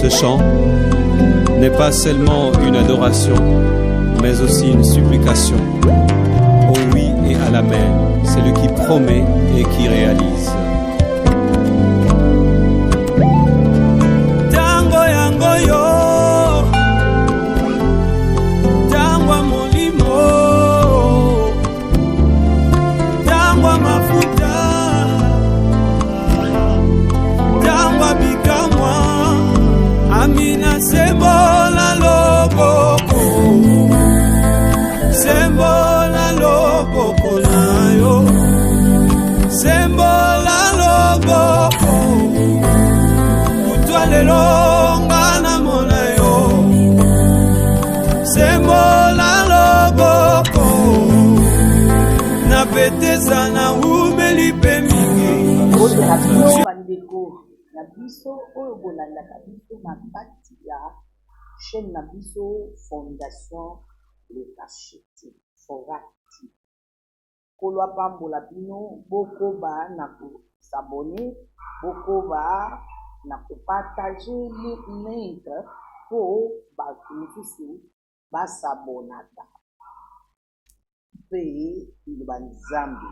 ce chant n'est pas seulement une adoration, mais aussi une supplication. Au oui et à l'amen, celui qui promet et qui réalise. Tango yango yo, tango molimo, tango mafuta, tango bikamwa, amina sembola loboko, sembola loboko na yo, sembola loboko, utwalelo ngana mona yo, sembola loboko, na petesa na umeli pe mingi. Bandeko na biso oyo bolandaka biso na kati ya chaîne na biso Fondation Le Cachetier Forati. Kolwa pambola bino bokoba na kosabone, bokoba na kopartage link po bato mosusu basabonaka mpe liloba Nzambe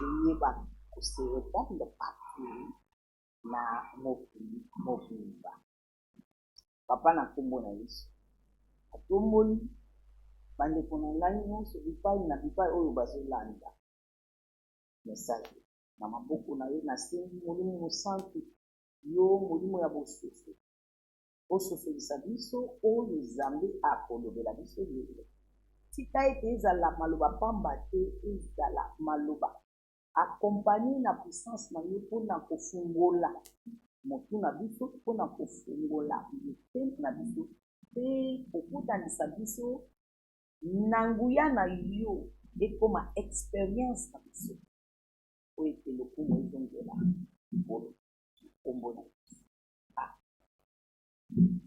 eyeba kose répondre partout na mokili mobimba. Papa na kombo na Yesu atomboli bandeko na ngai nyonso bipai na bipai oyo bazolanda message na maboko na yo, nasengi molimo mosantu yo molimo ya bososo ososolisa biso oyo Nzambe akolobela biso lelo. Tika ete ezala maloba pamba te, ezala maloba accompagné na puissance na yo mpona kofungola motu na biso, mpona kofungola mitema na biso mpe kokutanisa biso na nguya na yo ekoma expérience na biso oyo ete lokumu ezongela likolo kombo na biso.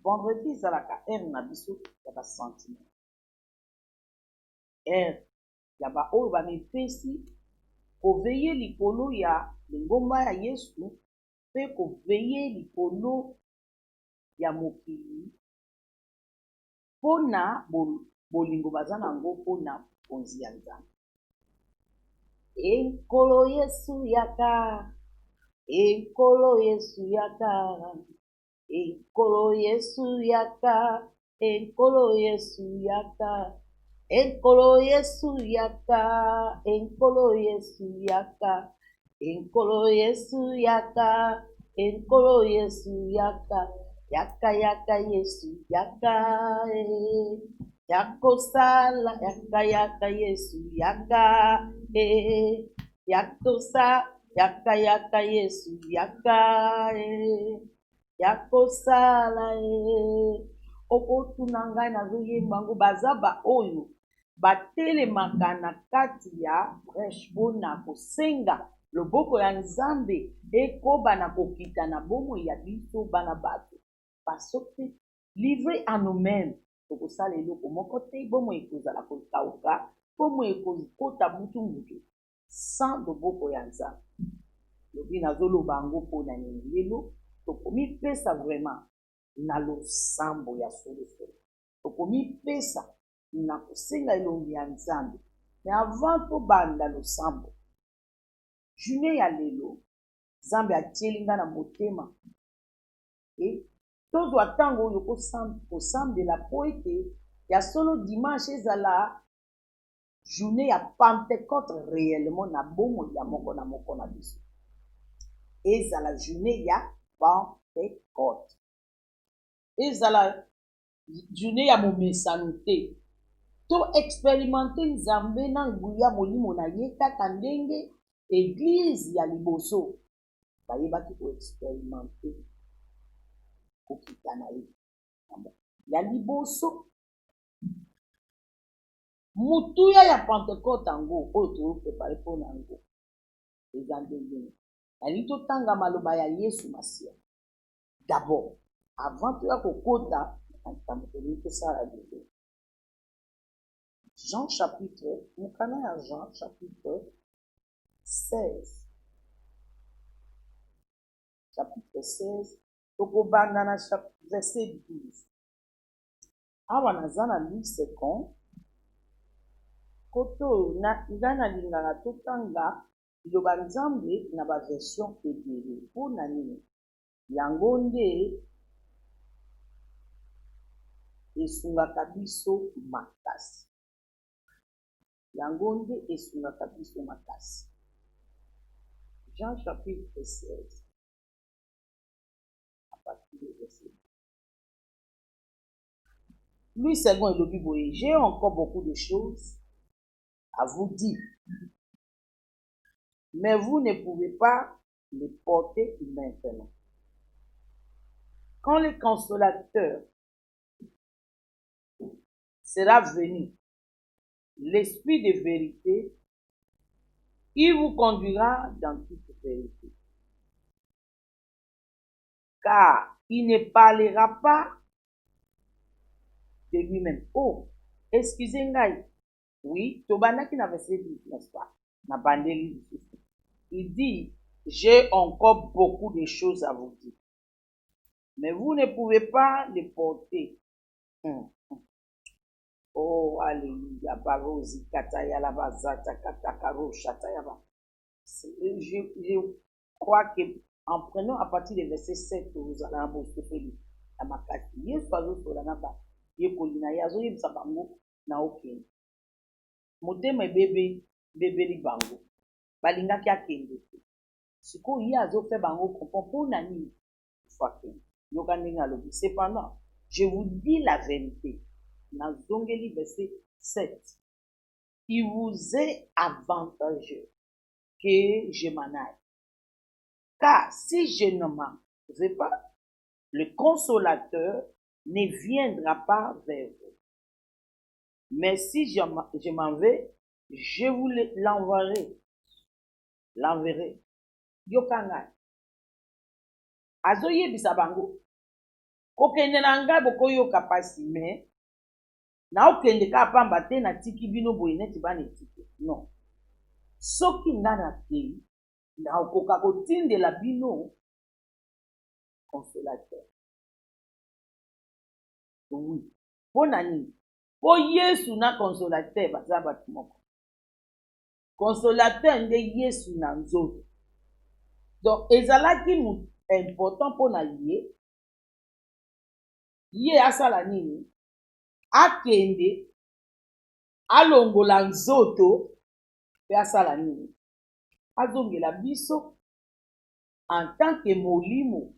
Vendredi ezalaka ere na biso ya basentiment, ere ya baoyo bamipesi koveye likolo ya lingomba ya Yesu mpe koveye likolo ya mokili mpona bolingo baza nango mpona konzi ya Nzambe. Enkolo Yesu yaka, enkolo Yesu yaka, enkolo Yesu yaka, enkolo Yesu yaka, enkolo Yesu yaka, enkolo Yesu yaka, enkolo Yesu yaka, enkolo Yesu yaka, yaka yaka Yesu yaka, yakosala yaka yaka Yesu yaka, yakosa yaka yaka Yesu yaka, yakosala okotuna ngai nazoyemba ngo baza baoyo batelemaka na kati ya brèche mpona kosenga loboko ya Nzambe ekoba na kokita na bomoi ya biso bana bato basoki livre à nous-mêmes tokosala eloko moko te, bomoi ekozala kokauka, bomoi ekozikota mutu sans loboko ya Nzambe. Lobi nazoloba yango mpona nini lelo tokomipesa vraiment na losambo ya solosolo, tokomipesa na kosenga elongi ya Nzambe. Mais avant tobanda losambo journée ya lelo Nzambe atieli nga na motema tozwa ntango oyo kosambela po ete ya solo dimanche ezala journée ya Pentecôte réellement na bomoi ya moko na moko na biso, ezala journée ya Pentecôte, ezala journée ya momesano te, to expérimenter Nzambe na nguya molimo na ye kaka ndenge église ya liboso bayebaki koexpérimenter kokita na ye ya liboso. Mutuya ya Pentecôte yango oyo tozoprepare mpona yango eza ndenge nali totanga maloba ya Yesu Masiya d'abord avant toya kokota na likambo tosala lelo. Jean chapitre, mokana ya Jean chapitre 16. Chapitre 16, tokobanda na verset 12. Awa naza na Louis II koto nga nalingaka totanga liloba Nzambe na baversion ebele mpo na nini yango nde esungaka biso makasi. Yango nde esungaka biso makasi. Jean chapitre 16 à partir du verset. Louis II elobi boye, j'ai encore beaucoup de choses à vous dire, mais vous ne pouvez pas les porter maintenant. Quand le consolateur sera venu, l'Esprit de vérité, il vous conduira dans toute vérité. Car il ne parlera pas de lui-même. Oh, excusez-moi. Oui, Tobana qui n'avait fait dit, n'est-ce pas? Il dit, j'ai encore beaucoup de choses à vous dire, mais vous ne pouvez pas les porter. Oh, alléluia. Barosi, kataya, la bazata, katakaro, chatayaba. Je crois que en prenant à partir du verset 7, vous allez avoir la makati. Yesu azosola ba yekolina yazo yebisa bango na okende. Motema ebebeli bango. Balingaki akende. Sikoyo ye azofe bango comprend mpo na nini faut akende. Yoka ndenge alobi. Cependant, je vous dis la vérité. Dans Zongeli verset 7, il vous est avantageux que je m'en aille. Car si je ne m'en vais pas, le consolateur ne viendra pas vers vous. Mais si je m'en vais, je vous l'enverrai. Yokanga. Azoye bisabango. Kokende na ngai bokoyoka pasi mais na okende ka pamba te na tiki bino boye neti bana etike. Non. Soki nga na tei na okoka kotindela bino consolateur. Oui. Mpo na nini? Mpo Yesu na consolateur baza bato moko. Consolateur nde Yesu na nzoto. Donc ezalaki important mpo na ye asala nini? Akende alongola nzoto pe asala nini? Azongela biso en tant que molimo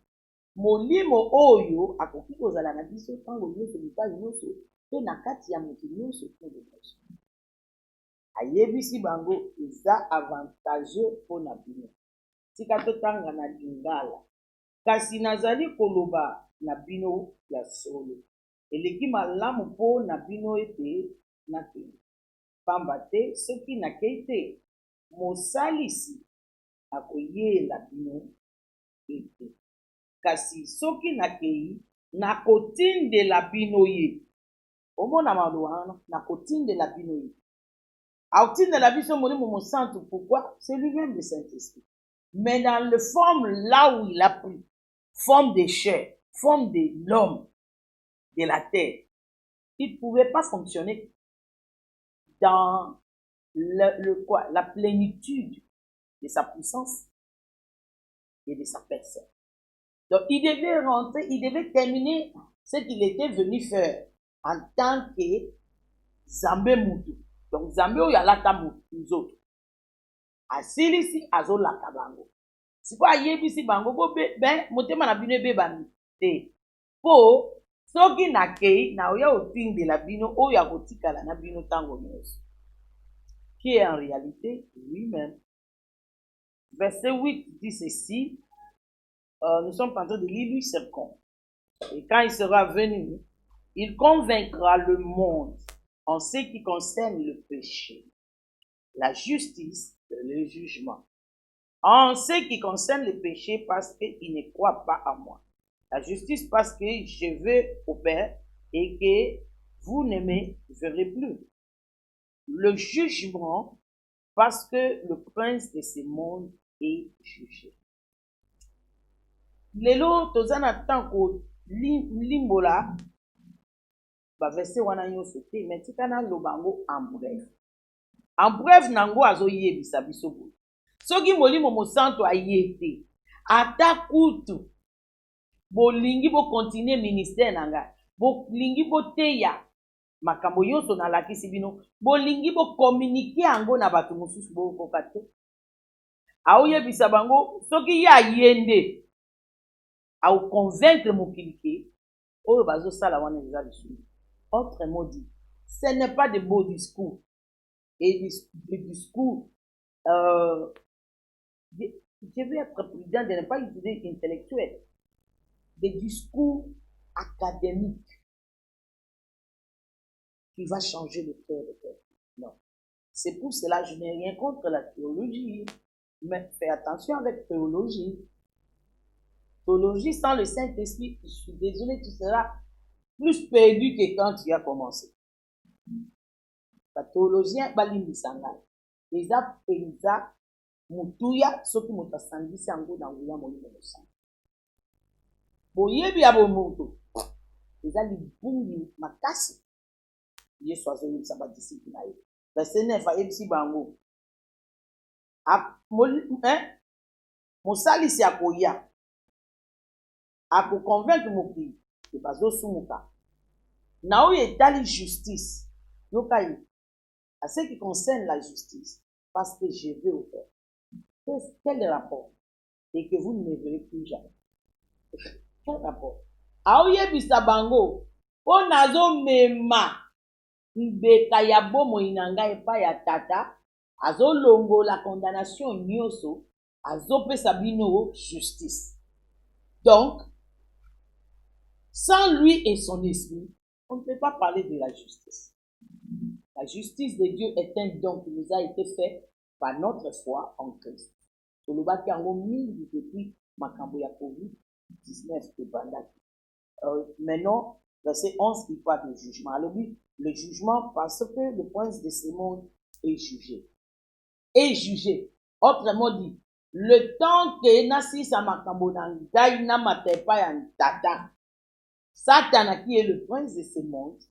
oyo akoki kozala na biso ntango nyonso mibali nyonso mpe na kati ya moto nyonso mpo de biso. Ayebisi bango eza avantageux mpo na bino. Tika totanga na Lingala. Kasi nazali koloba na bino ya solo. Eleki malamu mpo na bino ete nakende. Pamba te soki nakei te, mosalisi akoyela bino ete. Kasi soki nakei, nakotindela bino ye. Omona maluwa wana, nakotindela bino ye. Aotindela biso molimo mosantu, pourquoi? C'est lui-même le Saint-Esprit. Mais dans le forme là où il a pris, forme de chair, forme de l'homme, de la terre, il ne pouvait pas fonctionner dans la plénitude de sa puissance et de sa personne. Donc il devait rentrer, il devait terminer ce qu'il était venu faire en tant que Zambé Moutou. Donc Zambé oyo alata nous autres. Asilisi azolaka bango. Siko ayebisi bango bo ben motema na bino ebebani te. Po soki nakei na oya otindela bino oyo akotikala na bino tango nyonso. Qui est en réalité lui-même. Verset 8 dit ceci. Nous sommes en train de lire Louis II. Et quand il sera venu, il convaincra le monde en ce qui concerne le péché, la justice et le jugement. En ce qui concerne le péché, parce qu'il ne croit pas à moi. La justice, parce que je vais au Père et que vous ne me verrez plus. Le jugement, parce que le prince de ce monde est jugé. lelo toza na temps kolimbola baverset wana nyonso te, me tika naloba yango en bref. En bref nango azoyebisa biso boye soki molimo mosantu aye te ata kutu bolingi bokontinue ministère na ngai, bolingi boteya makambo nyonso nalakisi bino, bolingi bokomunike yango na bato mosusu bokoka te. aoyebisa bango soki ye aye nde aoconvaincre mokili ke oyo bazosala wana eza lisumu. Autrement dit, ce n'est pas de beaux discours et des discours je vais être prudent de ne pas utiliser intellectuel, des discours académiques qui va changer le cœur de peuple. Non. C'est pour cela que je n'ai rien contre la théologie, mais fais attention avec théologie. Théologie sans le Saint-Esprit, je suis désolé, tu seras plus perdu que quand tu as commencé. La théologien balimbisa ngai eza penza mutuya soki moto asangisi yango na nguya molimo mosantu. Boyebi ya bomoto eza libungi makasi Yesu azoyebisa badisiple na ye. Verset 9 ayebisi bango mosalisi akoya akoconvaincre mokili ke bazosumuka na oyo etali justice. Yoka ye à ce qui concerne la justice, parce que je vais au Père. Quel rapport? Et que vous ne me verrez plus jamais. Quel rapport? Aoyebisa bango po nazo mema mbeka ya bomoi na ngai epai ya tata, azolongola condamnation nyonso, azopesa bino justice. Donc, sans lui et son esprit, on ne peut pas parler de la justice. La justice de Dieu est un don qui nous a été fait par notre foi en Christ. Tolobaki yango mingi depuis makambo ya COVID-19 de bandaki. Maintenant, verset 11 qui parle de jugement. Alors oui, le jugement parce que le prince de ce monde est jugé. Est jugé. Autrement dit, le temps que nasi sa makambo na ngai na matepa ya tata, Satan qui est le prince de ce monde,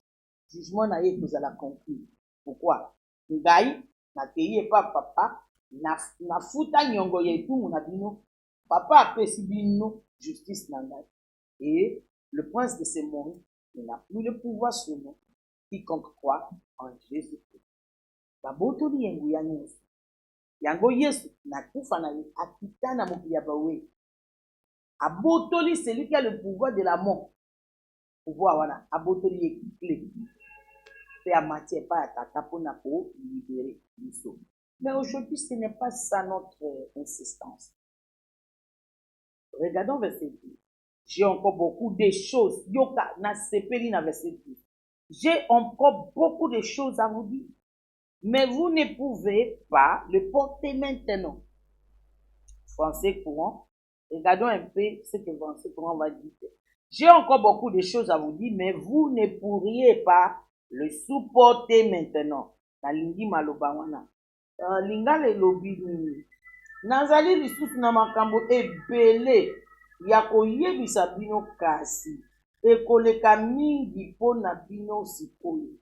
jugement na ye kozala conclu. Pourquoi? Ngai na keye pa papa na futa nyongo yetu na bino, papa apesi bino justice na ngai. Et le prince de ce monde n'a plus le pouvoir sur nous, quiconque croit en Jésus-Christ. Babotoli yengu ya nyonso. Yango Yesu na kufa na ye akita na mokili ya bawe. Abotoli celui qui a le pouvoir de la mort. Pouvoir wana abotoli ye clé. C'est à matière pas à tata pour libérer l'issue. Mais aujourd'hui, ce n'est pas ça notre insistance. Regardons verset 10. J'ai encore beaucoup de choses. Yoka na sepeli na verset 10. J'ai encore beaucoup de choses à vous dire. Mais vous ne pouvez pas le porter maintenant. Français courant. Regardons un peu ce que français courant va dire. J'ai encore beaucoup de choses à vous dire, mais vous ne pourriez pas le supporter maintenant. Na lingi maloba wana. Linga le lobi nini. Nazali lisusu na makambo ebele ya koyebisa bino kasi. Ekoleka mingi po na bino sikoyo.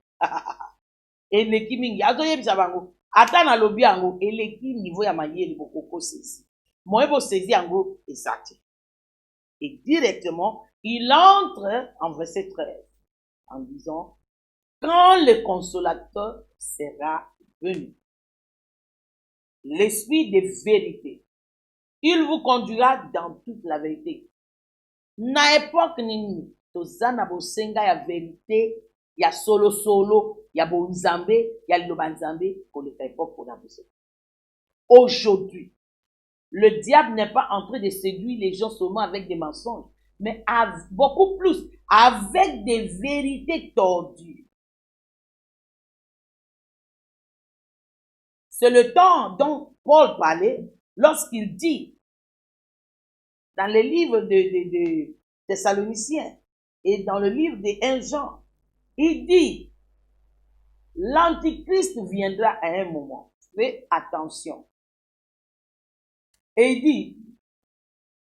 Eleki mingi. Azoyebisa bango. Ata na lobi yango eleki niveau ya mayeli bokoko sezi. Moyebo sezi yango exact. Et directement, il entre en verset 13 en disant quand le consolateur sera venu, l'esprit de vérité, il vous conduira dans toute la vérité. Na époque nini, tozana bosenga ya vérité, ya solo solo, ya bonzambe, ya lobanzambe, pour les époque qu'on a besoin. Aujourd'hui, le diable n'est pas en train de séduire les gens seulement avec des mensonges, mais beaucoup plus avec des vérités tordues. C'est le temps dont Paul parlait lorsqu'il dit dans le livre de Thessaloniciens et dans le livre de 1 Jean, il dit l'Antichrist viendra à un moment. Fais attention. Et il dit,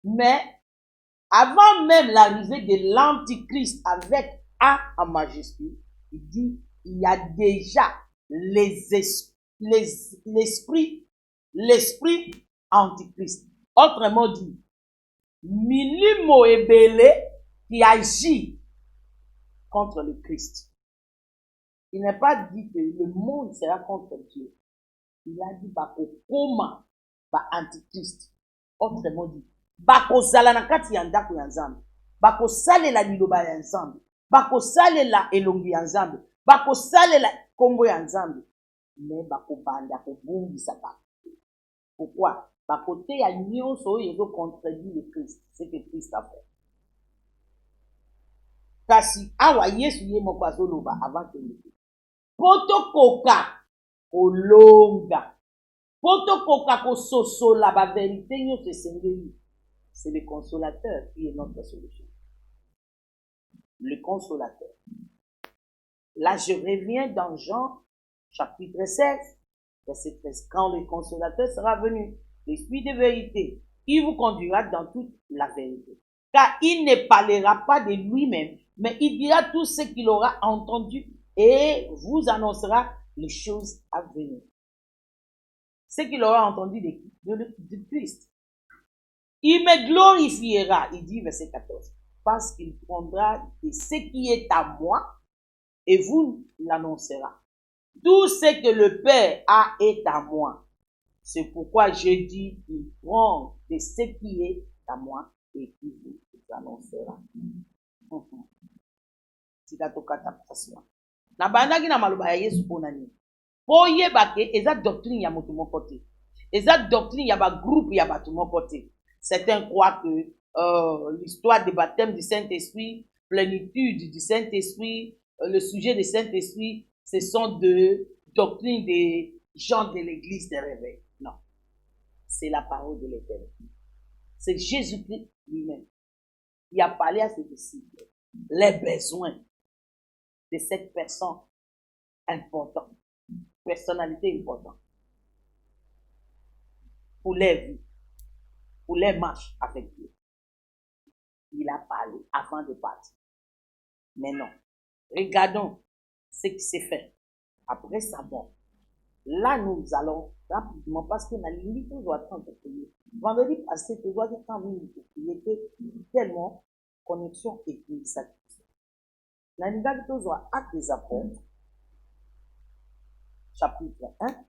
mais Avant même l'arrivée de l'Antichrist avec A en majuscule, il dit, il y a déjà l'esprit antichrist. Autrement dit, milimo ebele qui agit contre le Christ. Il n'est pas dit que le monde sera contre Dieu. Il a dit bakokoma ba antichrist. Autrement dit, bakozala na kati ya ndako ya Nzambe, bakosalela liloba ya Nzambe, bakosalela elongi ya Nzambe, bakosalela kombo ya Nzambe, mais bakobanda kobungisa bato. Pourquoi? Bakote ya nyonso oyo ezocontredire le Christ, ce que Christ a fait. Kasi awa Yesu ye moko azoloba avant que le potokoka kolonga, potokoka kososola ba vérité nyonso esengeli. C'est le consolateur qui est notre solution. Le consolateur. Là, je reviens dans Jean, chapitre 16, verset 13. Quand le consolateur sera venu, l'esprit de vérité, il vous conduira dans toute la vérité. Car il ne parlera pas de lui-même, mais il dira tout ce qu'il aura entendu et vous annoncera les choses à venir. Ce qu'il aura entendu de Christ. Il me glorifiera, il dit verset 14, parce qu'il prendra de ce qui est à moi et vous l'annoncera. Tout ce que le Père a est à moi. C'est pourquoi je dis, il prend de ce qui est à moi et il vous l'annoncera. Na bandaki na maloba ya Yesu pona nini? Po yeba ke eza doctrine ya moto moko te. Eza doctrine ya ba groupe ya bato moko te. Certains croient que l'histoire du baptême du Saint-Esprit, plénitude du Saint-Esprit, le sujet du Saint-Esprit, ce sont de doctrines des gens de l'église des réveils. Non. C'est la parole de l'Éternel. C'est Jésus-Christ lui-même. Il a parlé à ses disciples. Les besoins de cette personne importante, personnalité importante, pour les vies, pour les marches avec Dieu. Il a parlé avant de partir. Mais non. Regardons ce qui s'est fait après sa mort. Là, nous allons rapidement, parce que la limite, nous doit être prier. Vendredi passé, tu dois être en ligne. Il était tellement connexion et satisfaction. La limite, nous doit Actes des Apôtres, chapitre 1.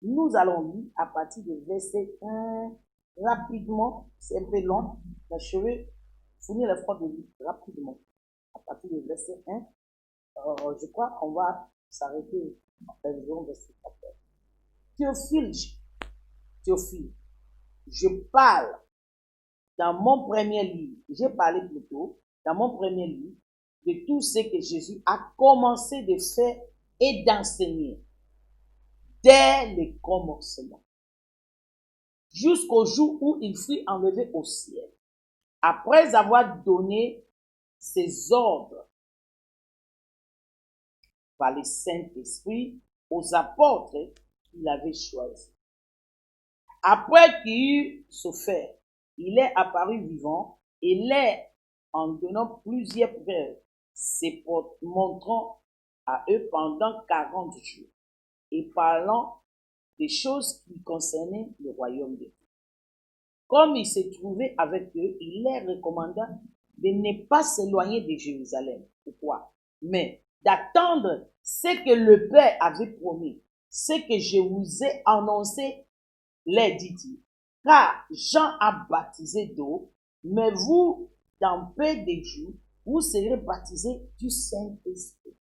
Nous allons lire à partir du verset 1 rapidement, c'est un peu long, mais je vais finir l'effort de lire rapidement. À partir du verset 1, je crois qu'on va s'arrêter en version verset 14. Théophile, je parle dans mon premier livre, j'ai parlé plutôt dans mon premier livre de tout ce que Jésus a commencé de faire et d'enseigner dès le commencement, jusqu'au jour où il fut enlevé au ciel, après avoir donné ses ordres par le Saint-Esprit aux apôtres qu'il avait choisis. Après qu'il eut souffert, il est apparu vivant et l'air en donnant plusieurs preuves, se montrant à eux pendant 40 jours et parlant des choses qui concernaient le royaume de Dieu. Comme il se trouvait avec eux, il leur recommanda de ne pas s'éloigner de Jérusalem. Pourquoi? Mais d'attendre ce que le Père avait promis, ce que je vous ai annoncé, les dit-il. Car Jean a baptisé d'eau, mais vous, dans peu de jours, vous serez baptisés du Saint-Esprit.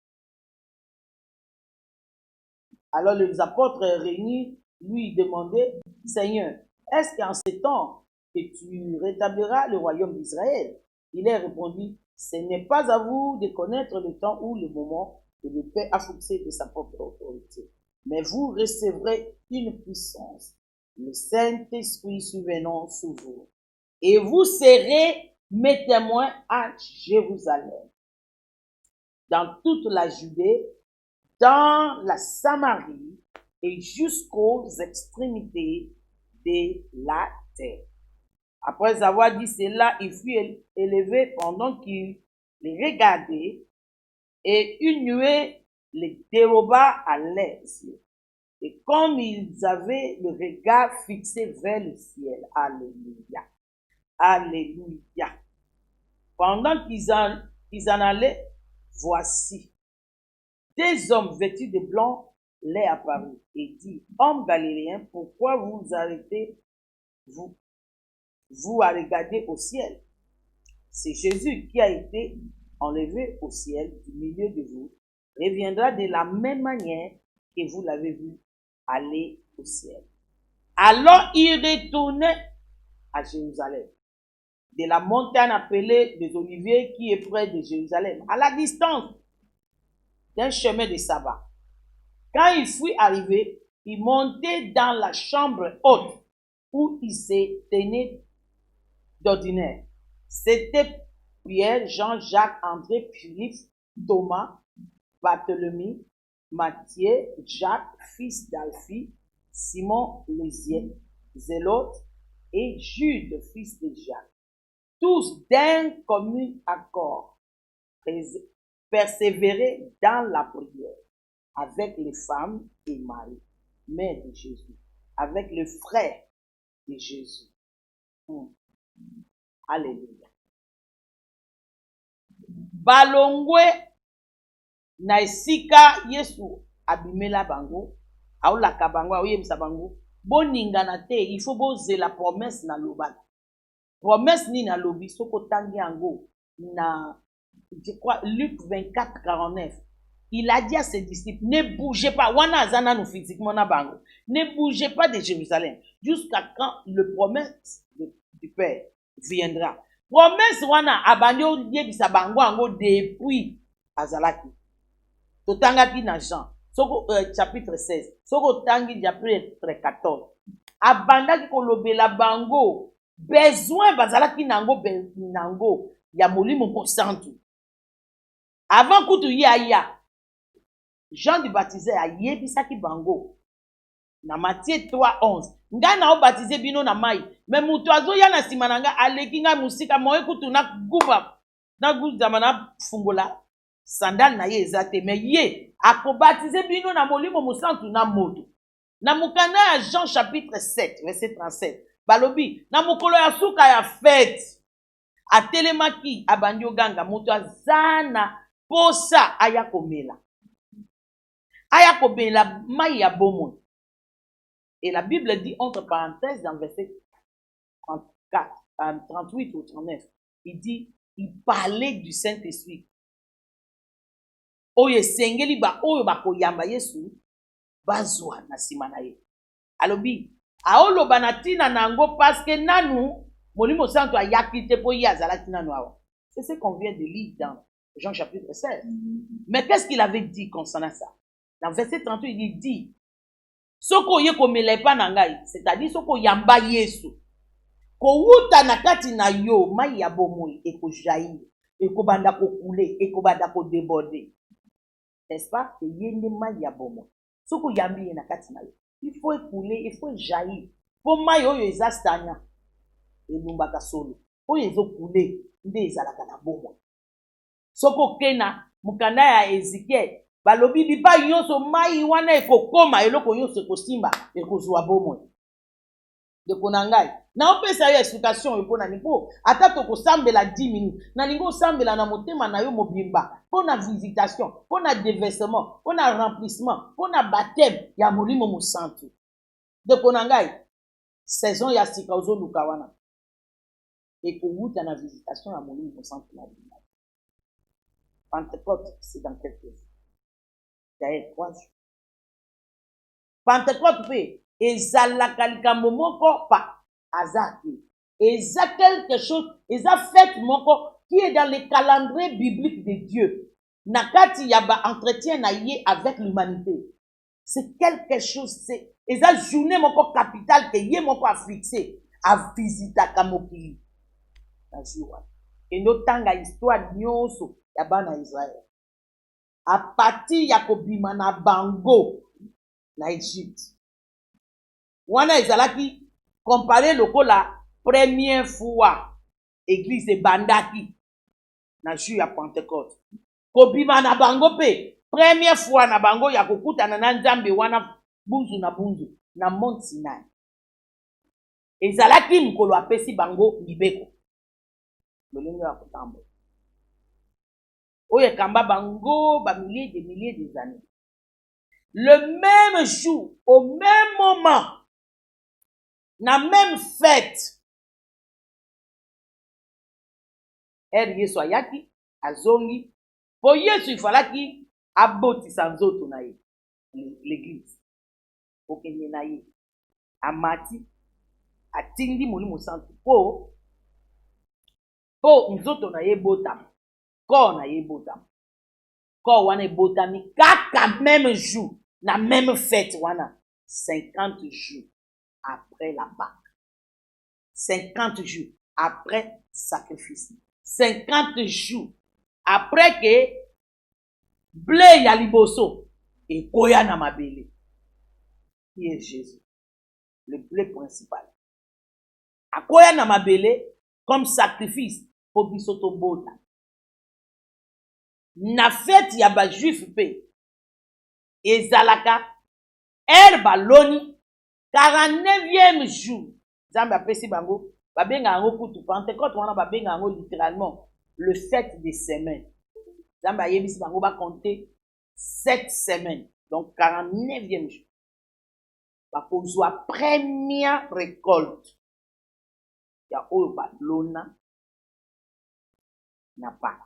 Alors les apôtres réunis lui demandaient, Seigneur, est-ce qu'en ce temps que tu rétabliras le royaume d'Israël? Il leur répondit, ce n'est pas à vous de connaître le temps ou le moment que le Père a fixé de sa propre autorité. Mais vous recevrez une puissance, le Saint-Esprit survenant sur vous. Et vous serez mes témoins à Jérusalem, dans toute la Judée, dans la Samarie et jusqu'aux extrémités de la terre. Après avoir dit cela, il fut élevé pendant qu'il les regardait, et une nuée les déroba à l'aise. Et comme ils avaient le regard fixé vers le ciel, alléluia, alléluia. Pendant qu'ils en allaient, voici, des hommes vêtus de blanc les apparurent et dit, hommes galiléens, pourquoi vous vous arrêtez, vous à regarder au ciel? C'est Jésus qui a été enlevé au ciel du milieu de vous, reviendra de la même manière que vous l'avez vu aller au ciel. Alors il retournait à Jérusalem, de la montagne appelée des Oliviers qui est près de Jérusalem, à la distance d'un chemin de sabbat. Quand il fut arrivé, il montait dans la chambre haute où il se tenait d'ordinaire. C'était Pierre, Jean, Jacques, André, Philippe, Thomas, Barthélemy, Matthieu, Jacques, fils d'Alphie, Simon le Zélote et Jude, fils de Jacques. Tous d'un commun accord persévéraient dans la prière avec les femmes et Marie, mère de Jésus, avec le frère de Jésus. Alléluia. Balongwe na esika Yesu abimela bango, aolaka bango, aoyebisa bango, boningana te, il faut boser la promesse na lobaka. Promesse ni na lobi, soko tangi yango, na, je crois, Luc 24, 49. Il a dit à ses disciples, ne bougez pas, wana azana nous physiquement na bango, ne bougez pas de Jérusalem, jusqu'à quand le promesse du Père viendra. Promesse wana abanyo yebisa bango ango depuis azalaki. Totangaki na Jean, soko chapitre 16, soko tangi chapitre 14. Abandaki kolobela bango besoin bazalaki nango ya molimo konsantu. Avant kutu ya Jean du Baptiseur ayebisaki bango na Matthieu 3:11. Nga na obatize bino na mai, mais mutu azoya na sima na nga aleki nga musika moye kutu na guba na guzama na fungola sandal na ye ezate, mais ye akobatize bino na molimo mosantu na moto. Na mukanda ya Jean chapitre 7 verset 37 balobi na mokolo ya suka ya fête atelemaki abandi oganga moto azana posa aya komela mai ya bomoi. Et la Bible dit entre parenthèses dans verset 38 ou 39, il dit, il parlait du Saint-Esprit. Oye sengeli ba oyo bakoyamba Yesu bazwa na sima na ye. Alobi aoloba na tina nango parce que nanu molimo santo ayaki te po ye azalaki nanu awa. C'est ce qu'on vient de lire dans Jean chapitre 16. Mais qu'est-ce qu'il avait dit concernant ça? Dans verset 38, il dit, soko ye komela epa na ngai, c'est-à-dire soko yamba Yesu, kowuta na kati na yo mai ya bomoi ekojaillir, ekobanda kokule, ekobanda kodéborde. N'est-ce pas? Que yende mai ya bomoi. Soko yambi ye na kati na yo, il faut écouler, il faut jaillir. Po mai oyo eza stanya, elumbaka solo. Oyo ezokule, nde ezalaka na bomoi. Soko kena mukanda ya Ezekiel, balobi bipa nyonso mai wana ekokoma eloko nyonso ekosimba ekozwa bomoi. Ndeko na ngai na opesa yo explication epona nipo ata tokosambela 10 minutes na lingo osambela na motema na yo mobimba mpona visitation, mpona déversement, mpona remplissement, mpona baptême ya molimo mosantu. Ndeko na ngai saison ya sika ozoluka wana ekowuta na visitation ya molimo mosantu na bimba. Pentecôte, c'est dans quelques jours. D'ailleurs, 3 jours. Pentecôte pe ezalaka likambo moko pa azaki. Eza quelque chose, eza fête moko qui est dans le calendrier biblique de Dieu. Nakati yaba entretien na ye avec l'humanité. C'est quelque chose, c'est eza journée moko capitale que ye moko a fixé a visita kamokili. Na jour. Et notanga histoire nyonso ya bana Israël. A partir ya kobima na bango na Egypte. Wana ezalaki comparé lokola première fois église ebandaki na jour ya Pentecôte kobima na bango pe première fois na bango ya kokutana na nzambe wana bunzu na Mont Sinai ezalaki mokolo apesi bango libeko lolenge ya kotambola oyo ekamba bango milliers des années. Le même jour, au même moment, na même fête, Yesu ayaki azongi po Yesu ifalaki abotisa nzoto na ye l'église okende na ye amati atindi Molimo Santu po nzoto na ye botama corps na ye botama corps wana ebotami kaka même jour na même fête wana 50 jours après la Pâque 50 jours après sacrifice 50 jours après que blé ya liboso ekoya na mabele qui est Jésus le blé principal akoya na mabele comme sacrifice pour biso tobota na fête ya ba juif pe ezalaka baloni 49e jour Nzambe apesi bango babenga yango kutu Pentecôte wana babenga yango littéralement le fête des semaines Nzambe ayebisi bango ba compter 7 semaines donc 49e jour bakozwa première récolte ya oyo balona na Pâques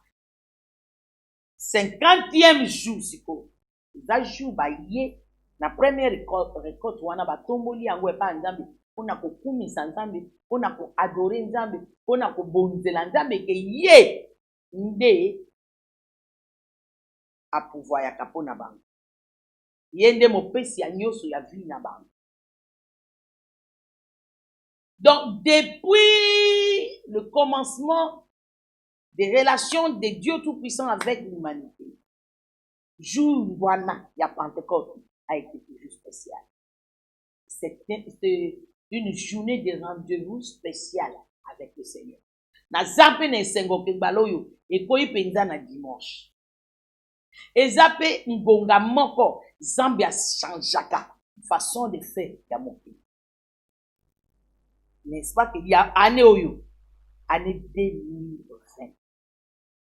50e jour siko eza jour baye na première récolte wana batomboli yango epa Nzambe mpona kokumisa Nzambe mpona koadore Nzambe mpona kobonzela Nzambe ke ye nde apouvoyaka mpona bango ye nde mopesi ya nyonso ya vie na bango. Donc depuis le commencement des relations de Dieu Tout-Puissant avec l'humanité, jour wana ya Pentecôte a été toujours spécial. C'est une journée de rendez-vous spécial avec le Seigneur. Na zape na esengo ke baloyo ekoyi penza na dimanche. Ezape ngonga moko Zambia changeaka façon de faire ya mokili. N'est-ce pas qu'il y a année oyo année 2020.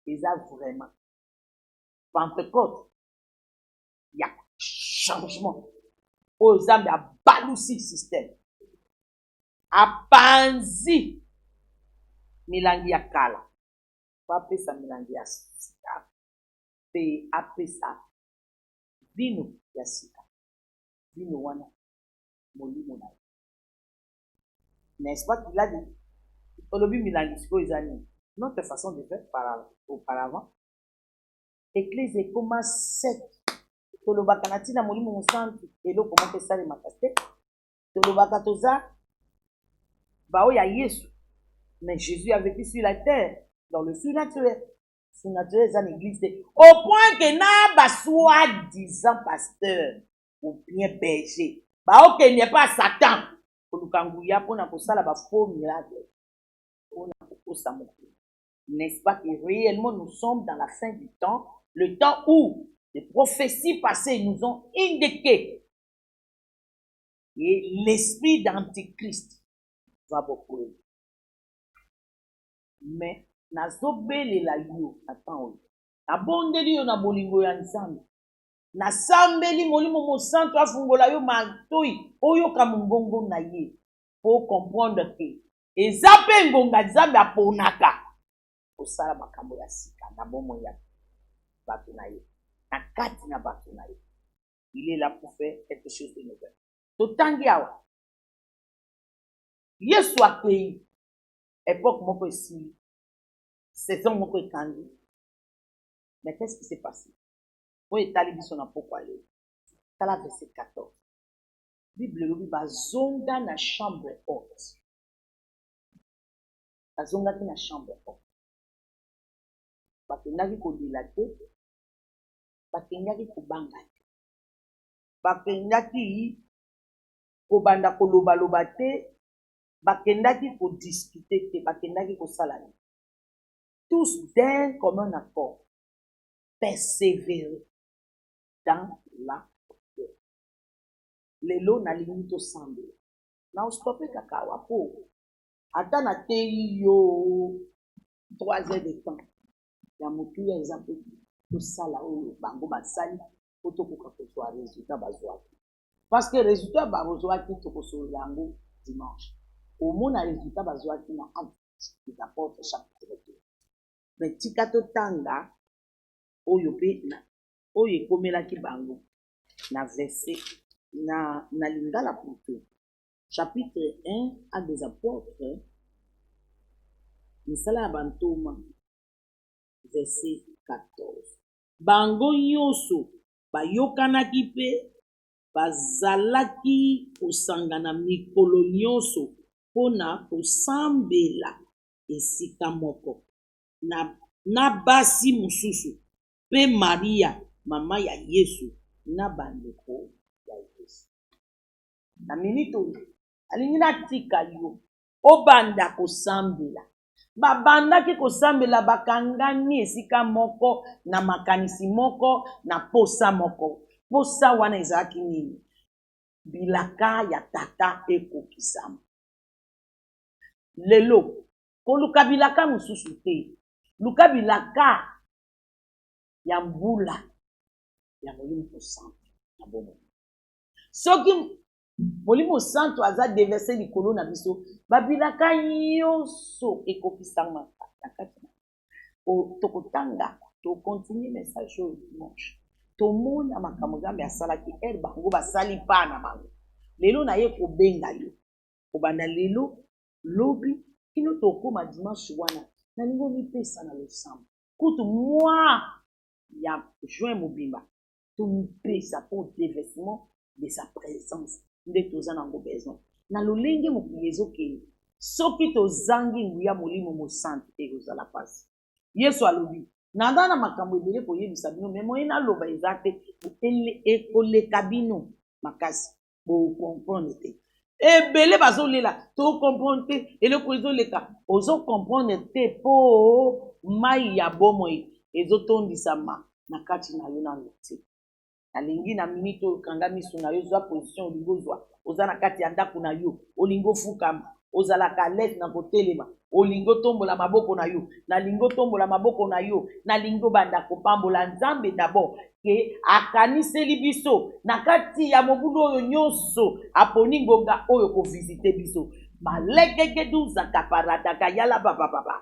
Eza vraiment Pentecôte il y a changement. Au Zambia balusi système. Apanzi milangi ya kala. Apesa milangi ya sika. Pe apesa vino ya sika. Vino wana molimo na. N'est-ce pas qu'il a dit? Olobi milangi siko izani. Notre façon de faire auparavant. Église ekoma sec. Tolobaka na tina Molimo Mosantu eloko moko esalemaka te. Tolobaka toza bao ya Yesu. Mais Jésus a vécu sur la terre, dans le surnaturel. Surnaturel, c'est une église. Au point que na ba soi-disant pasteur ou bien berger. Bao que n'est pas Satan. Pour nous kangouya pour na kosala ba faux miracle. Pour na kokosa moko. N'est-ce pas que réellement nous sommes dans la fin du temps, le temps où les prophéties passées nous ont indiqué et l'esprit d'Antichrist va beaucoup. Mais nazobelela yo attends na bondeli yo na bolingo ya Nzambe na sambeli Molimo Mosantu afungola yo matoi oyo ka mongongo na ye pour comprendre que ezape ngonga Nzambe aponaka osala makambo ya sika na bomo ya bato na ye na kati na bato na ye. Il est là pour faire quelque chose de nouveau. Totangi awa Yesu akei époque moko ici saison moko ekandi. Mais qu'est-ce qui s'est passé? Oui, talibi son pourquoi aller. Tala verset 14. Bible lobi bazonga na chambre haute. Bazonga na chambre haute. Bakendaki kodila te. Bakendaki kobanga te. Bakendaki kobanda koloba loba te. bakendaki kodiscute te, bakendaki kosala nini. Tous d'un commun accord, persévérer dans la prière. Lelo nalingi tosambela. Na ostope kakawa po. Ata na teyi yo 3 heures de temps. Ya motu ya exemple tosala oyo bango basali po tokoka kozwa résultat bazwaki. Parce que résultat bazwaki tokosola yango dimanche. Omona résultat bazwaki na Actes des Apôtres chapitre 2. Mais tika totanga oyo pe na oyo ekomelaki bango na verset na lingala plutôt chapitre 1 Actes des Apôtres misala ya bantoma verset 14. Bango nyonso bayokanaki pe bazalaki kosangana mikolo nyonso mpona kosambela esika moko na basi mosusu pe Maria mama ya Yesu na bandeko ya Yesu. Na minute oyo alingi natika yo obanda kosambela. Babandaki kosambela bakangani esika moko na makanisi moko na posa moko. Posa wana ezalaki nini? Bilaka ya tata ekokisama. Lelo koluka bilaka mosusu te. Luka bilaka ya mbula ya Molimo Santo na bomo. Soki Molimo Santo aza déversé likolo na biso, babilaka nyonso ekokisama na kati na. Tokotanga, to continue message au dimanche. Tomona makambo Nzambe asalaki bango basali pa na bango. Lelo na ye kobenga yo. Obanda lelo lobi kino tokoma dimanche wana. Na ningo mipesa na losambo. Kutu moi ya juin mobimba. To mipesa pour déversement de sa présence. Nde toza nango besoin. Na lolenge mokili ezokende. Soki tozangi nguya Molimo Mosantu ekozala pasi. Yesu alobi. Nanda na makambo ebele koyebisa bino me moye naloba eza te ekoleka bino makasi bokomprendre te. Ebele bazolela to comprendre te eloko ezoleka ozo comprendre te po mai ya bomoi ezotondisama na kati na yo na lote. Alingi na minute okanga miso na yo zwa position olingo zwa oza na kati ya ndako na yo olingo fukama ozalaka lete na kotelema olingo tombola maboko na yo na lingo tombola maboko na yo na lingo banda kopambola Nzambe d'abord ke akaniseli biso na kati ya mobulu oyo nyonso aponi ngonga oyo ko visiter biso malekeke duzaka paradaka yala baba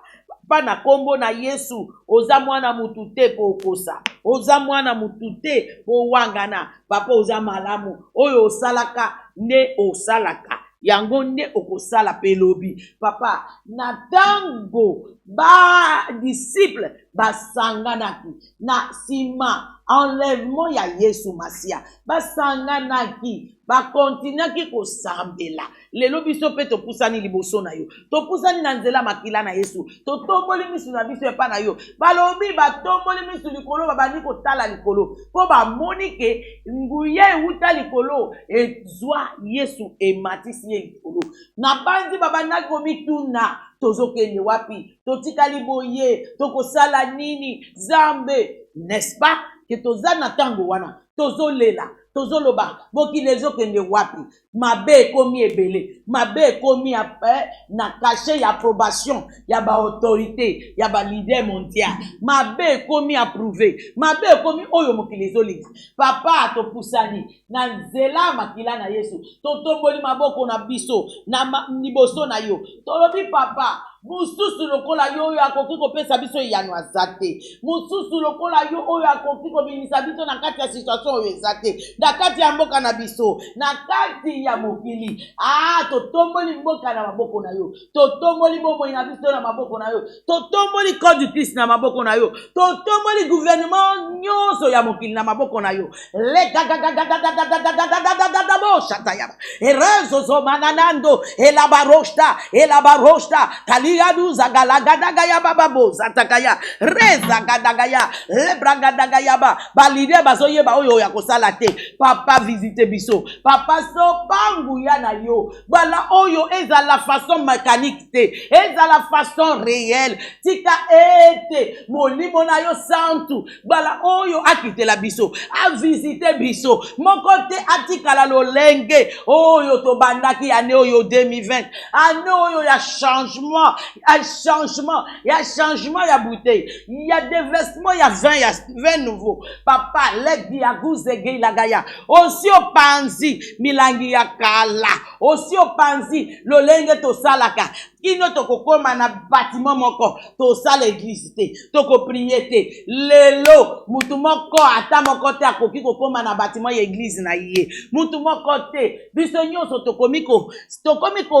na kombo na Yesu oza mwana mutu te po okosa oza mwana mutu te po wangana papa oza malamu oyo osalaka nde osalaka yango nde okosala pelobi papa na tango ba disciple basanganaki na sima enlèvement ya Yesu Masia basanganaki bakontinaki kosambela lelo biso pe topusani liboso na yo topusani na nzela makila na Yesu totomboli misu na biso epa na yo balobi batomboli misu likolo babandi kotala likolo po bamoni ke nguye euta likolo ezwa Yesu ematisi ye likolo na bandi babandaki komituna tozokende wapi totikali boye tokosala nini Nzambe n'est-ce pas que toza na tango wana tozolela tozoloba bokile ezokende wapi mabe ekomi ebele mabe ekomi na cachet ya approbation ya ba autorité ya ba leader mondial mabe ekomi approuvé mabe ekomi oyo mokili ezolinga papa topusani na nzela makila na Yesu totomboli maboko na biso na liboso na yo tolobi papa mususu lokola yo oyo akoki kopesa biso yano azate mususu lokola yo oyo akoki kobimisa biso na kati ya situation oyo ezate na kati ya mboka na biso na kati ya mokili totomboli mboka na maboko na yo totomboli bomoi na biso na maboko na yo totomboli code du Christ na maboko na yo totomboli gouvernement nyonso ya mokili na maboko na yo erezo zomananando elabarosta Baliadu Zagalagadagaya Bababo Zatakaya Rezagadagaya Lebragadagayaba Balide Bazoyeba Oyo Yakosala te. Papa visite biso. Papa sopangu yana yo. Voilà Oyo eza la façon mécanique te. Eza la façon réelle. Tika ete molimo na yo santu. Voilà Oyo akite la biso. A visite biso. Mon côté atika la lolenge. Oyo to bandaki ane Oyo 2020. Ane Oyo ya changement. Ya changement. Ya changement ya bouteille. Il y a des vêtements, il y a 20 nouveaux. Papa, legi ya guzege la gaya. Aussi au panzi, milangi ya kala. Aussi au panzi, lolenge to salaka. Kino toko koma na bâtiment moko. To sala église te. Toko prier te. Lelo, mutu moko ata moko te akoki koma na bâtiment ya église na ye. Mutu moko te. Biso nyonso tokomiko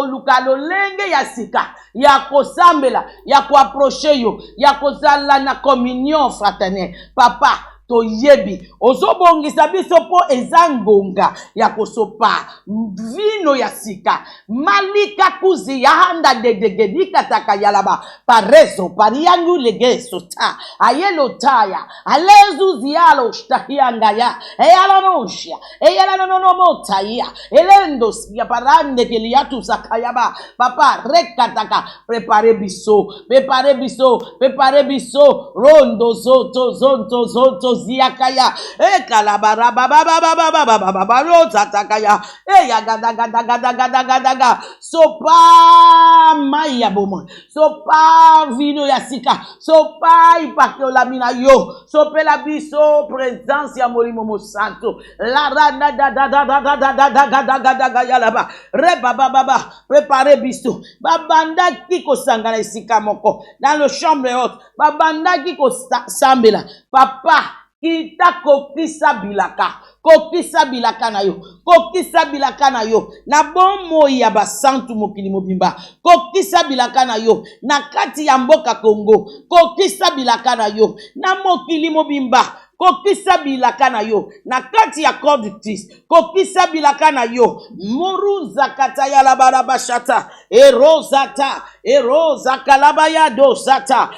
luka lolenge ya sika. Ya kosambela, ya ko approcher yo, ya kozala na communion fraternelle. Papa, to yebi ozobongisa biso po ezangonga ya kosopa vino ya sika malika kuzi ya handa degedika takayalaba parezo pariangu legeso ta ayelo taya alezu zialo shtahianga ya eyala noshia eyala no motaya elendo ya parande keliatu sakayaba papa rekataka prepare biso rondo zoto ziakaya kalabara baba zatakaya ya gada sopa maya bomo sopa vino ya sika sopa ipake la mina yo sope la biso présence ya molimo santo la rada da yalaba re baba prepare biso babanda kiko sangana isika moko dans le chambre haute babanda kiko sambela papa kita kokisa bilaka na yo na bomo ya basantu mokili mobimba kokisa bilaka na yo na kati ya mboka Kongo kokisa bilaka na yo na mokili mobimba kokisa bilaka na yo na kati ya conductis kokisa bilaka na yo moruza kataya la barabashata eroza kalabaya dosata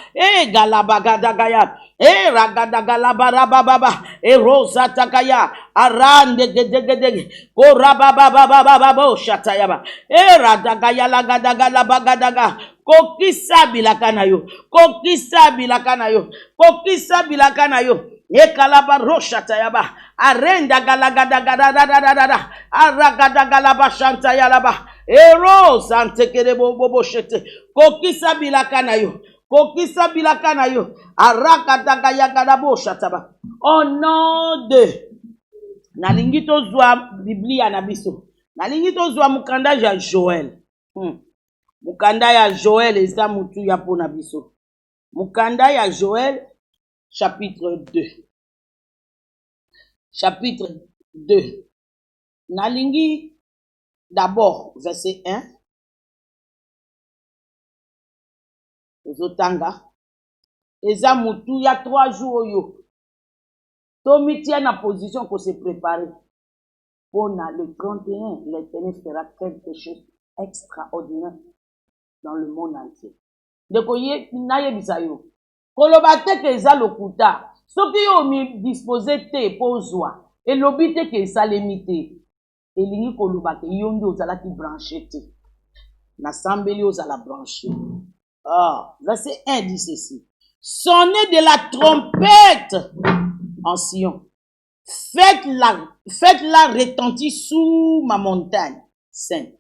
galabagadagaya ragadagalabarababa eroza takaya arande gedegedege korabababababo shatayaba radagaya lagadagalabaga kokisa bilaka na yo ekalabarosha tayaba arenda galagadagadadadada aragadagalaba shanta yalaba eroza antekere bobo shete kokisa bilaka na yo arakadagayagada shataba au nom de nalingi tozwa biblia na biso nalingi tozwa mukanda ya Joël mukanda ya Joël eza mutu ya pona biso mukanda ya Joël chapitre 2 nalingi d'abord verset 1 ezotanga eza mutu ya 3 jours oyo tomitia na position ko se préparer pour le 31 l'Éternel fera quelque chose extraordinaire dans le monde entier ndeko ye nayebisa yo koloba te ke eza lokuta soki yo mi dispose te pozwa elobi te ke esalemi te elingi koloba ke yo nde ozalaki branché te nasambeli ozala branché. Verset 1 dit ceci: sonnez de la trompette en Sion, faites-la retentir sous ma montagne sainte,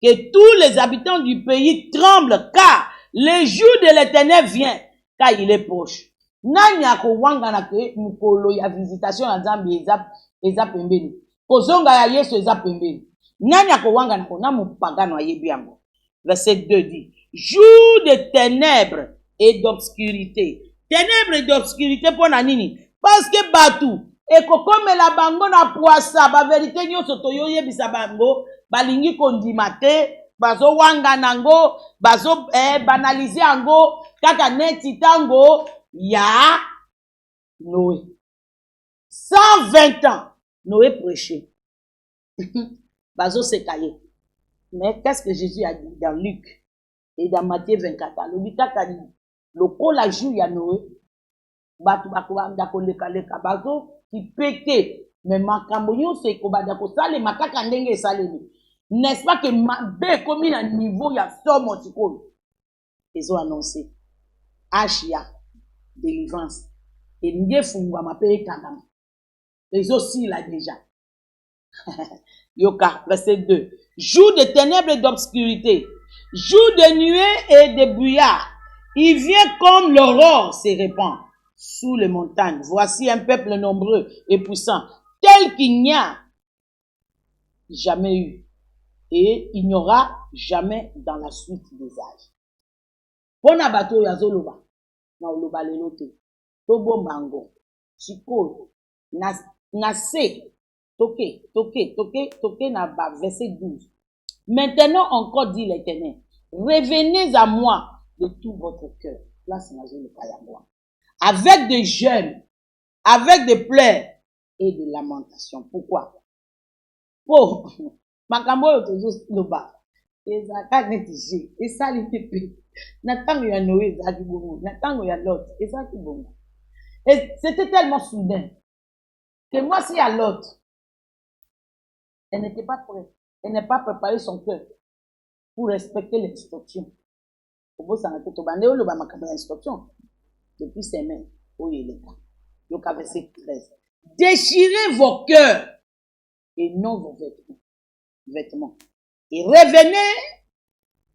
que tous les habitants du pays tremblent, car le jour de l'Éternel vient, car il est proche. Nani akowanga na ke mukolo ya visitation na Nzambe eza pembeni. Kozonga ya Yesu eza pembeni. Nani akowanga na kona mupagano ayebi yango. Verset 2 dit: jour de ténèbres et d'obscurité. Ténèbres et d'obscurité pour na nini? Parce que batu ekokomela bango na poisa ba vérité nyonso toyoyebisa bango balingi kondima te bazo wanga nango bazo banaliser yango kaka neti tango ya Noé. 120 ans Noé prêchait. Bazo se caillé. Mais qu'est-ce que Jésus a dit dans Luc Et dans Matthieu 24, le bitaka dit, le kola joue ya Noé, batu bakubanda koleka leka bazo qui pété mais makambo nyonso ekobanda kosala makaka ndenge esalemi. N'est-ce pas que mabe komi na niveau ya somo tikoyo. Ils ont annoncé Ashia délivrance et ndiye fungwa mape kangama. Les aussi là déjà. Yoka verset 2. Jour de ténèbres et d'obscurité, jour de nuée et de brouillard, il vient comme l'aurore se répand sous les montagnes. Voici un peuple nombreux et puissant, tel qu'il n'y a jamais eu, et il n'y aura jamais dans la suite des âges. Pona bato ya zoloba, na oloba lelo te, tobo mango, chiko, na se, toke na ba verset 12. Maintenant encore dit l'Éternel, revenez à moi de tout votre cœur. Là, c'est le cas à moi. Avec des jeûnes, avec des pleurs et de lamentations. Pourquoi? Pour makambo yo toujours loba. Ezaka netije, esali pepe. Natango ya Noé ezaki bongo, natango ya Lot ezaki bongo. Et c'était tellement soudain que moi si à Lot, elle n'était pas prête. Elle n'a pas préparé son cœur pour respecter l'instruction. Pour ça, on a tout bandé le makambo instruction. Depuis ses mains, où il est là. Donc, verset 13. Déchirez vos cœurs et non vos vêtements. Et revenez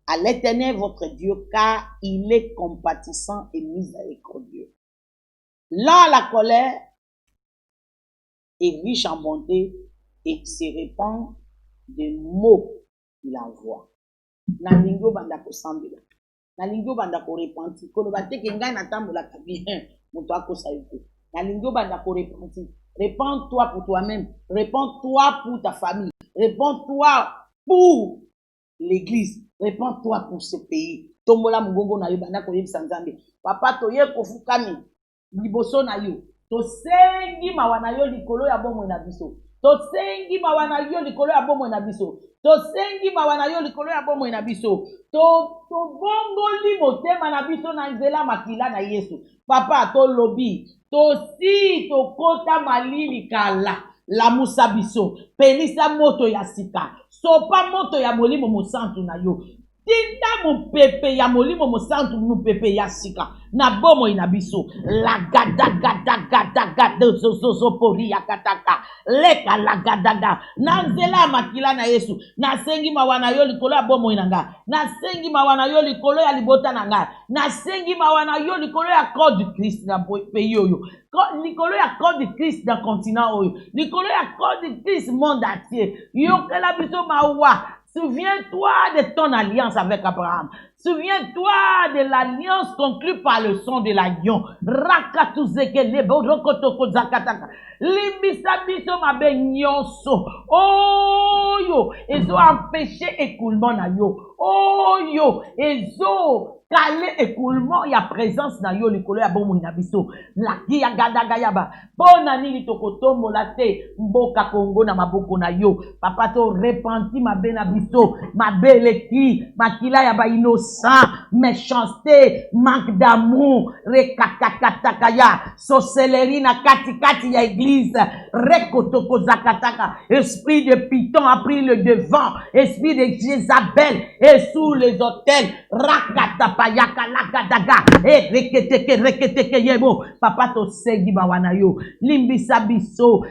à l'Éternel votre Dieu, car il est compatissant et miséricordieux. Là, la colère est riche en bonté et se répand des mots qu'il envoie. Nalingo banda ko sambela. Nalingo banda ko repenti. Ko ba te kenga na tambola ka bien. Moto akosa yuko. Nalingo banda ko repenti. Répands-toi pour toi-même. Répands-toi pour ta famille. Répands-toi pour l'église. Répands-toi pour ce pays. Tombola mugongo na yo banda ko yebisa Nzambe. Papa to ye ko fukami. Liboso na yo. To sengi mawana yo likolo ya bomo na biso. Tosengi mawana yo likolo ya bomo na biso. Tosengi mawana yo likolo ya bomo na biso. To bongoli motema na biso na nzela makila na Yesu. Papa to lobi. To si to kota malili kala. La musa biso. Pelisa moto ya sika. Sopa moto ya molimo mosantu na yo. Tinda mu pepe ya molimo mosantu mu pepe ya sika. Na bomo ina biso. La gada zo pori ya kataka. Leka la gada. Na nzela makila na Yesu. Na sengi mawana yo likolo ya bomo inanga. Na sengi mawana yo likolo ya libota nanga. Na sengi mawana yo likolo ya corps du Christ na pays oyo. Likolo ya corps du Christ na continent oyo. Likolo ya corps du Christ monde entier. Yo kala biso mawa. Souviens-toi de ton alliance avec Abraham. Souviens-toi de l'alliance conclue par le son de l'agneau. Rakatuzeke lebo rokotoko zakataka. Limbisa biso mabe nyonso. Oh yo, ezo empêché écoulement na yo. Oh yo, ezo calé écoulement ya présence na yo likolo ya bomo na biso. La kia gada gayaba. Bona nini tokotombo la te mboka Kongo na maboko na yo. Papa to repenti mabe na biso, mabe leki, makila ya ba innocent, méchanceté, manque d'amour, rekakatakaya, sorcellerie na kati ya église, rekotoko zakataka, esprit de Python a pris le devant, esprit de Jézabel et sous les autels, rakatapayaka lakadaga, et reketeke yebo, papa to segi bawana yo, limbisa biso,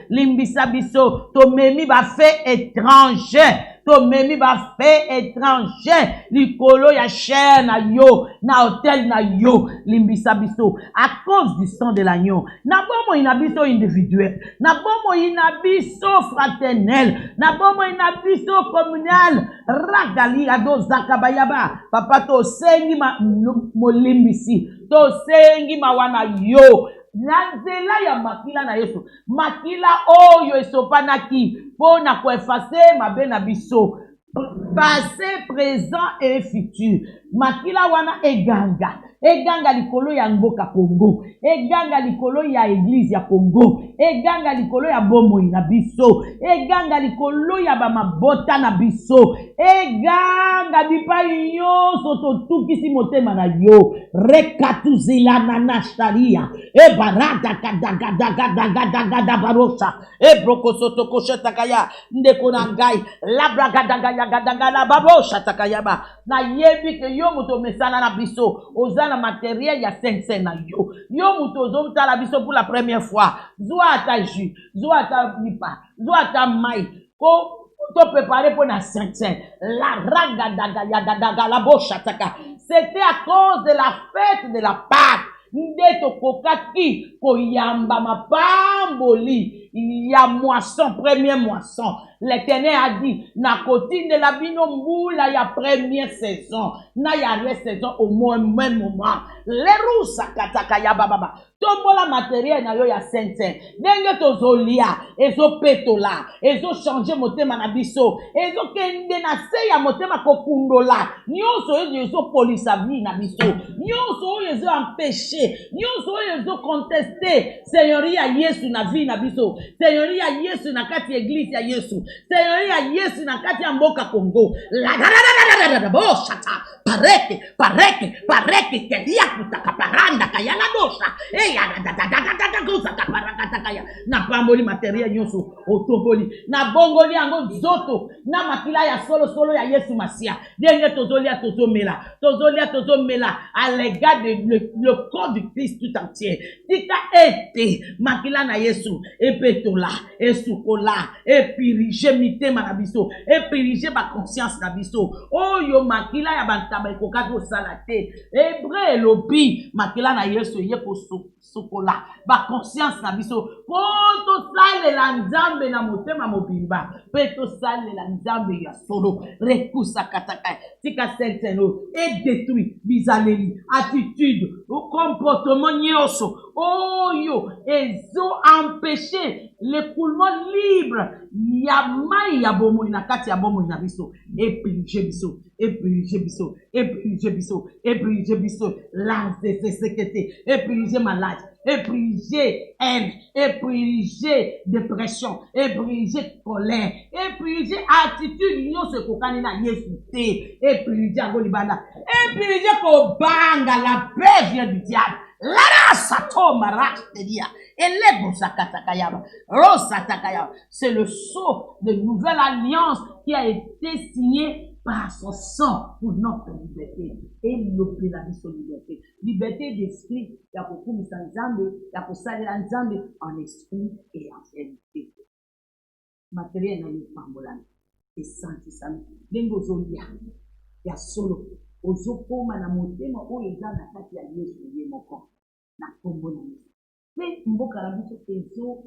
to memi ba fait étranger, to memi ba fait étranger, likolo ya chair na yo, na hôtel na yo, limbisa biso, à cause du sang de l'agneau, na bomo inabiso individuel, na bomo inabiso fraternel, na bomo inabiso communal, ragali ado zakabayaba, papa to sengi molimbisi, to sengi mawana yo, na nzela ya makila na Yesu. Makila oyo esopanaki pona ko effacer mabe na biso. Passé, présent et futur. Makila wana eganga likolo ya mboka Congo. Eganga likolo ya église ya Congo. Eganga likolo ya bomoi na biso. Eganga likolo ya ba mabota na biso. Eganga bipai nyonso totukisi motema na yo rekatuzila nana sharia e barada gadagadagadagadagada barosa e brokosoto koshatakaya ndeko na ngai labragadagadagadagada barosa takayaba na yebi ke yo moto mesana na biso ozana matériel ya 500 na yo moto ozomtala biso pour la première fois zwa ata jus zwa ata lipa zwa ata mai ko to préparer pour la 500 la raga la bochataka c'était à cause de la fête de la Pâque ndeto kokaki koyamba mapamboli ya moisson première moisson l'Éternel a dit na kotine de la bino mbula ya première saison na ya saison au même moment les rousa kataka ya baba tombola matériel na yo ya 500 ndenge tozolia ezo petola ezo changer motema na biso ezo kende na se ya motema kokundola nyonso ezo polisa vie na biso nyonso ezo empêcher nyonso ezo contester seigneurie ya Yesu na vie na biso seigneurie ya Yesu na kati église ya Yesu seigneurie ya Yesu na kati ya mboka Kongo la boshata pareke kelia kutaka paranda kaya la dosha ya kaya na pamboli materiel nyonso otoboli na bongoli yango zoto na makila ya solo ya Yesu Masia denge tozolia tozomela à l'égard de le corps du Christ tout entier tika ete makila na Yesu epetola esukola epirige mitema na biso epirige ba conscience na biso oyo makila ya bantaba ekokaki osala te hébreu elobi makila na Yesu ye kosukola ba conscience na biso po tosalela nzambe na motema mobimba pe tosalela nzambe ya solo rekusa kataka tika senteno et détruit bizaleli attitude comportement nyonso oyo ezo empêcher l'écoulement libre ya mai ya bomoi na kati ya bomoi na biso epirige biso lancesekete epirige malade épiriger haine, épiriger dépression, épiriger colère, épiriger attitude nyo se kokani na Yesu te, épiriger angolibanda, épiriger ko banga la paix vient du diable. Lara sato marach te dia, elebo sakatakayaba, rosatakayaba. C'est le sceau de nouvelle alliance qui a été signé par son sang pour notre liberté et l'opération liberté. Liberté d'esprit, il y a beaucoup de Nzambe, il y a pour ça Nzambe en esprit et en vérité. Matériel na yipambola et santi sami. Dengo zolia ya solo ozokoma na motema oyo eza na kati ya Yesu ye moko na kombo na Yesu. Pe mboka la biso ezo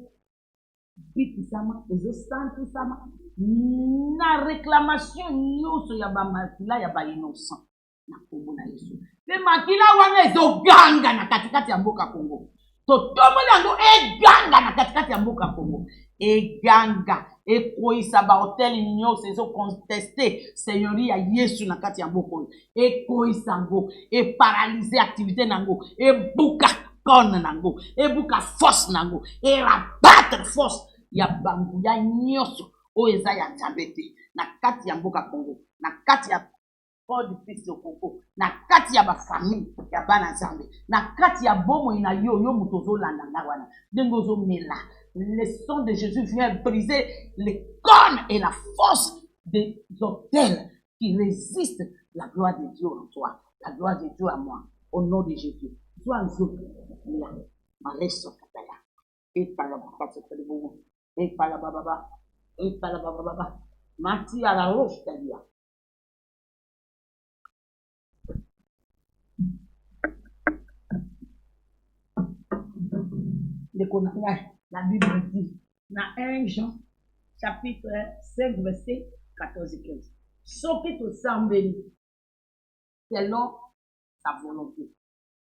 bitisama ezo santi sama na réclamation nyonso ya bamakila ya innocent na kombo na Yesu. Pe makila wana ezoganga na katikati ya mboka Kongo. Totombola yango eganga na katikati ya mboka Kongo. Eganga ekoisa ba hotel nyonso ezo contester seigneurie ya Yesu na kati ya mboka. Ekoisa ngo e paralyser activité nango e buka kon nango e buka force nango e rabattre force ya bangu ya nyonso o eza ya Nzambe te na kati ya mboka Kongo na kati ya Port du Fils au Congo na kati ya ba famille ya bana Nzambe na kati ya bomo ina yo mutozo landa wana dengozo mela. Le sang de Jésus vient briser les cornes et la force des hôtels qui résistent la gloire de Dieu en toi, la gloire de Dieu à moi, au nom de Jésus. Sois un jour, Malesso Kataya, et par la baba, et par la baba, et par la baba, Mati à la roche, c'est-à-dire. La Bible dit, dans 1 Jean, chapitre 5, verset 14 et 15. Ce qui te semble selon sa volonté,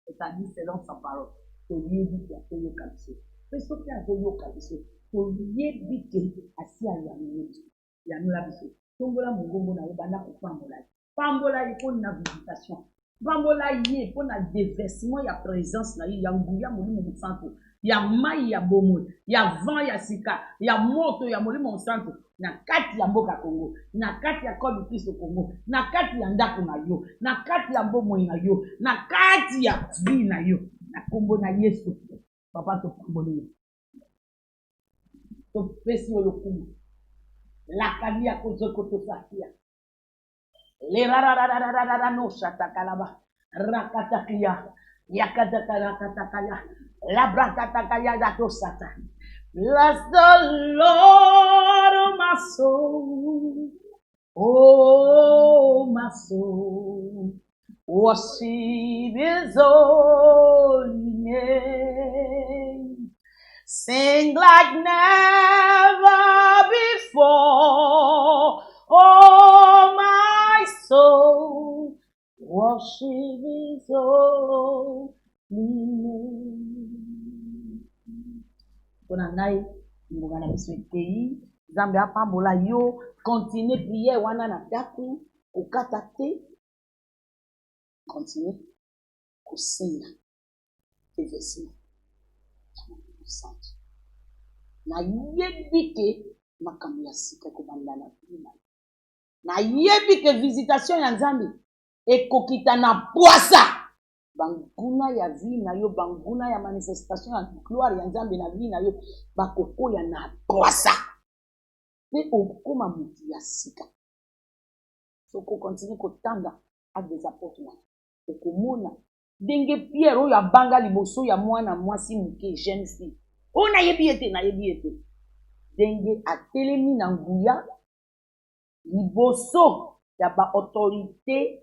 c'est-à-dire selon sa parole, tu lui dis qu'il y a tout le calcium. Mais ce qui a tout le calcium, tu lui dis qu'il y a assis à la biso. Tombola mungongo na yebana ko pambola. Pambola iko na visitation. Pambola yé pour na déversement ya présence na ya nguya molimo musanto. ya mai ya bomoi, ya vent ya sika, ya moto ya molimo santo, na kati ya mboka Congo, na kati ya corps de Christ Congo, na kati ya ndako na yo, na kati ya bomoi na yo, na kati ya vie na yo, na kombo na Yesu. Papa topamboli yo. Topesi yo lokumu. Lakali ya kozoko tofakia. Le rarararararara no shatakalaba. Rakatakia. Yakatakarakatakalia. Labrakatakalia datosata. Bless the Lord, oh my soul. Oh my soul. Worship His holy name. Sing like never before. Oh my soul. Worship His holy name. Kuna ngai mbungana biswetei Zambe apambola yo continue prier wana na daku ukata te continue kusinga evesi na yebi ke makambo ya sika kobanda na bima na yebi ke visitation ya Nzambe ekokita na poisa banguna ya vie na yo banguna ya manifestation ya gloire ya Nzambe na vie na yo bakokoya na poisa pe okoma mutu ya sika soko continue kotanga à des apôtres okomona ndenge Pierre oyo abanga liboso ya mwana mwasi muke jeune fille o na yebi ete ndenge atelemi na nguya liboso ya ba autorité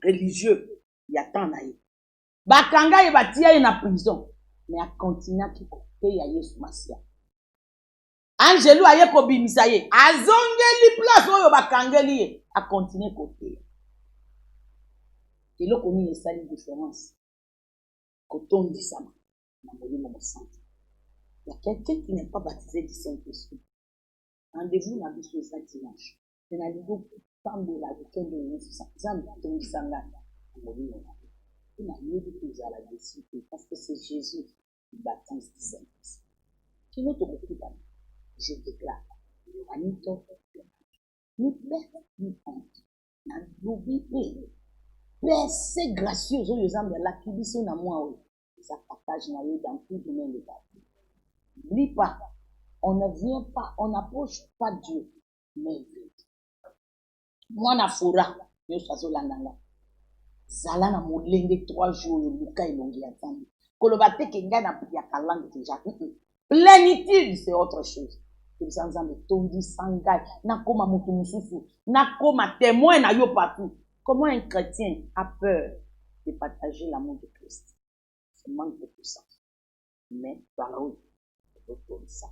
religieux ya temps na ye bakanga ye batia ye na prison mais a continuaki koteya Yesu Masia. Angelu aye kobimisa ye azongeli place oyo bakangeli ye a continue koteya. Eloko nini esali différence kotondisama na molimo mosantu. Il y a quelqu'un qui n'est pas baptisé du Saint-Esprit. Rendez-vous na biso eza dimanche. C'est na libo tambola weekend de Yesu. Nzambe atondisanga na molimo na ye. Et na yebi kozala disciple parce que c'est Jésus qui baptise du Saint-Esprit. Kino tokokutana. Je déclare, Yohanito, ni perte ni honte, na lobi c'est gracieux aux Nzambe la kibiso na moi oui. Ça partage na yo dans tout domaine de ta vie. N'oublie pas, on ne vient pas, on n'approche pas Dieu, mais vite. Moi na fora, yo sazo landanga. Zala na molende 3 jours luka elongi ya Nzambe. Koloba te ke nga na ya kalangue déjà. Plénitude c'est autre chose. Nzambe tondi sangai nakoma mutu mususu nakoma témoin na yo partout. Comment un chrétien a peur de partager l'amour de Christ? C'est manque de puissance. Mais par où? C'est ça.